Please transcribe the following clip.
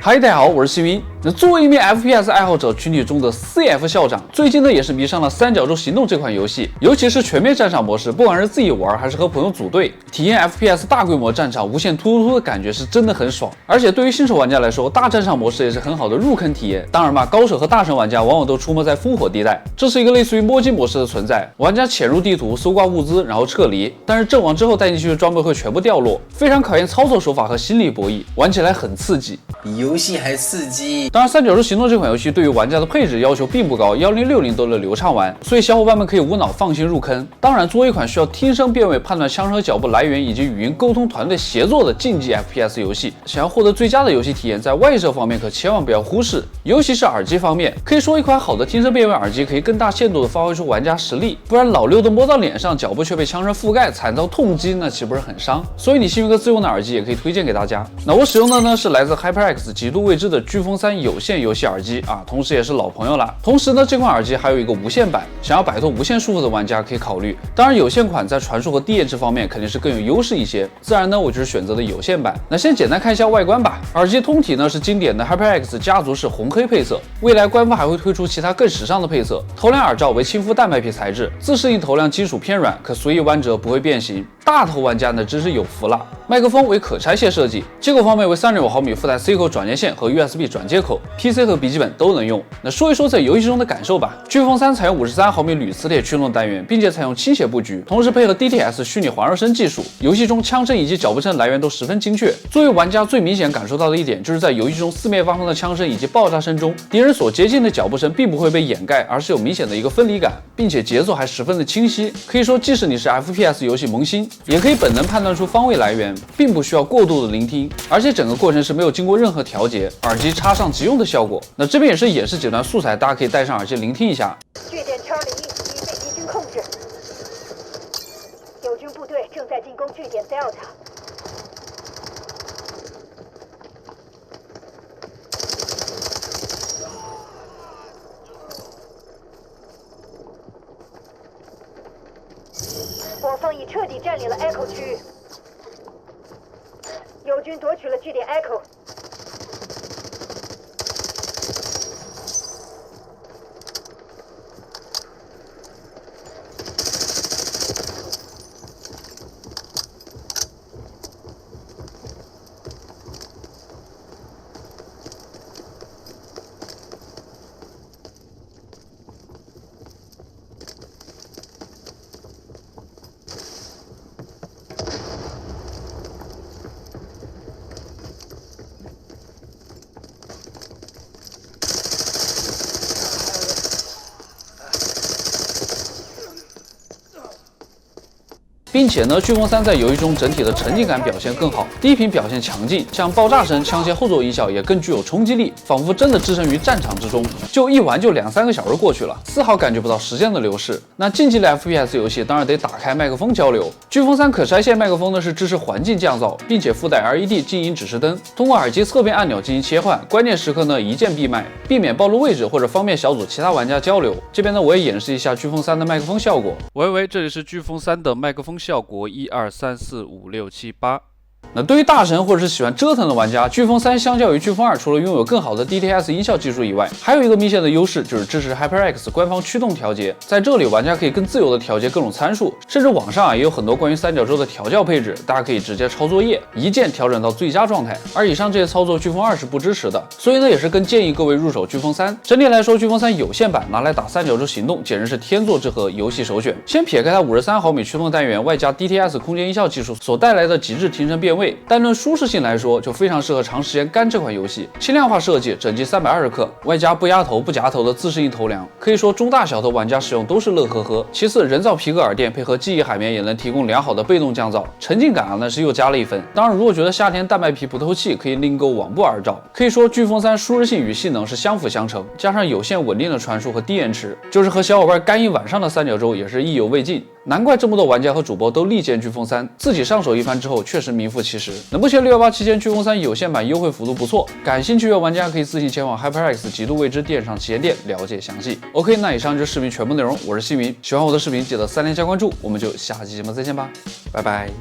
嗨，大家好，我是西云。作为一名 FPS 爱好者群体中的 CF 校长，最近呢也是迷上了《三角洲行动》这款游戏，尤其是全面战场模式，不管是自己玩还是和朋友组队，体验 FPS 大规模战场无限突突的感觉是真的很爽。而且对于新手玩家来说，大战场模式也是很好的入坑体验。当然嘛，高手和大神玩家往往都出没在烽火地带，这是一个类似于摸金模式的存在。玩家潜入地图，搜刮物资，然后撤离，但是阵亡之后带进去的装备会全部掉落，非常考验操作手法和心理博弈，玩起来很刺激。比游戏还刺激。当然，《三角洲行动》这款游戏对于玩家的配置要求并不高，1060都能流畅玩，所以小伙伴们可以无脑放心入坑。当然，作为一款需要听声辨位、判断枪声和脚步来源以及语音沟通团队协作的竞技 FPS 游戏，想要获得最佳的游戏体验，在外设方面可千万不要忽视，尤其是耳机方面。可以说，一款好的听声辨位耳机可以更大限度地发挥出玩家实力，不然老六都摸到脸上，脚步却被枪声覆盖，惨遭痛击，那岂不是很伤？所以你幸运哥自用的耳机也可以推荐给大家。那我使用的呢是来自 HyperX 极度未知的飓风3有线游戏耳机啊，同时也是老朋友了。同时呢，这款耳机还有一个无线版，想要摆脱无线束缚的玩家可以考虑。当然，有线款在传输和低延迟方面肯定是更有优势一些，自然呢，我就是选择了有线版。那先简单看一下外观吧。耳机通体呢是经典的 HyperX 家族式红黑配色，未来官方还会推出其他更时尚的配色。头梁耳罩为亲肤蛋白皮材质，自适应头梁金属偏软，可随意弯折不会变形。大头玩家呢真是有福了。麦克风为可拆卸设计，接口方面为3.5毫米附带 C 口转接线和 USB 转接口 ，PC 和笔记本都能用。那说一说在游戏中的感受吧。飓风3采用53毫米铝磁铁驱动单元，并且采用倾斜布局，同时配合 DTS 虚拟环绕声技术，游戏中枪声以及脚步声来源都十分精确。作为玩家最明显感受到的一点，就是在游戏中四面八方的枪声以及爆炸声中，敌人所接近的脚步声并不会被掩盖，而是有明显的一个分离感，并且节奏还十分的清晰。可以说，即使你是 FPS 游戏萌新，也可以本能判断出方位来源，并不需要过度的聆听，而且整个过程是没有经过任何调节，耳机插上即用的效果。那这边也是演示几段素材，大家可以戴上耳机聆听一下。据点Charlie 1已被敌军控制，友军部队正在进攻据点 Delta。我方已彻底占领了 Echo 区域，友军夺取了据点 Echo。并且呢，飓风3在游戏中整体的沉浸感表现更好，低频表现强劲，像爆炸声、枪械后座音效也更具有冲击力，仿佛真的置身于战场之中。就一玩就2-3个小时过去了，丝毫感觉不到时间的流逝。那竞技类 FPS 游戏当然得打开麦克风交流。飓风3可拆卸麦克风呢是支持环境降噪，并且附带 LED 静音指示灯，通过耳机侧边按钮进行切换，关键时刻呢一键闭麦，避免暴露位置或者方便小组其他玩家交流。这边呢我也演示一下飓风3的麦克风效果。喂，这里是飓风3的麦克风效果，1、2、3、4、5、6、7、8。那对于大神或者是喜欢折腾的玩家，飓风3相较于飓风2，除了拥有更好的 DTS 音效技术以外，还有一个明显的优势就是支持 HyperX 官方驱动调节。在这里，玩家可以更自由的调节各种参数，甚至网上也有很多关于三角洲的调教配置，大家可以直接抄作业，一键调整到最佳状态。而以上这些操作，飓风2是不支持的，所以呢，也是更建议各位入手飓风3。整体来说，飓风3有线版拿来打三角洲行动，简直是天作之合，游戏首选。先撇开它53毫米驱动单元外加 DTS 空间音效技术所带来的极致听声辨位，单论舒适性来说，就非常适合长时间干这款游戏。轻量化设计，整机320克，外加不压头不夹头的自适应头梁，可以说中大小头玩家使用都是乐呵呵。其次，人造皮革耳垫配合记忆海绵也能提供良好的被动降噪，沉浸感那是又加了一分。当然，如果觉得夏天蛋白皮不透气，可以另购网布耳罩。可以说，飓风3舒适性与性能是相辅相成，加上有线稳定的传输和低延迟，就是和小伙伴干一晚上的三角洲也是意犹未尽。难怪这么多玩家和主播都力荐飓风3，自己上手一番之后确实名副其实。那目前618期间，飓风3有线版优惠幅度不错，感兴趣的玩家可以自行前往 HyperX 极度未知电商旗舰店了解详细。OK， 那以上就是视频全部内容，我是西云，喜欢我的视频记得3连加关注，我们就下期节目再见吧，拜拜。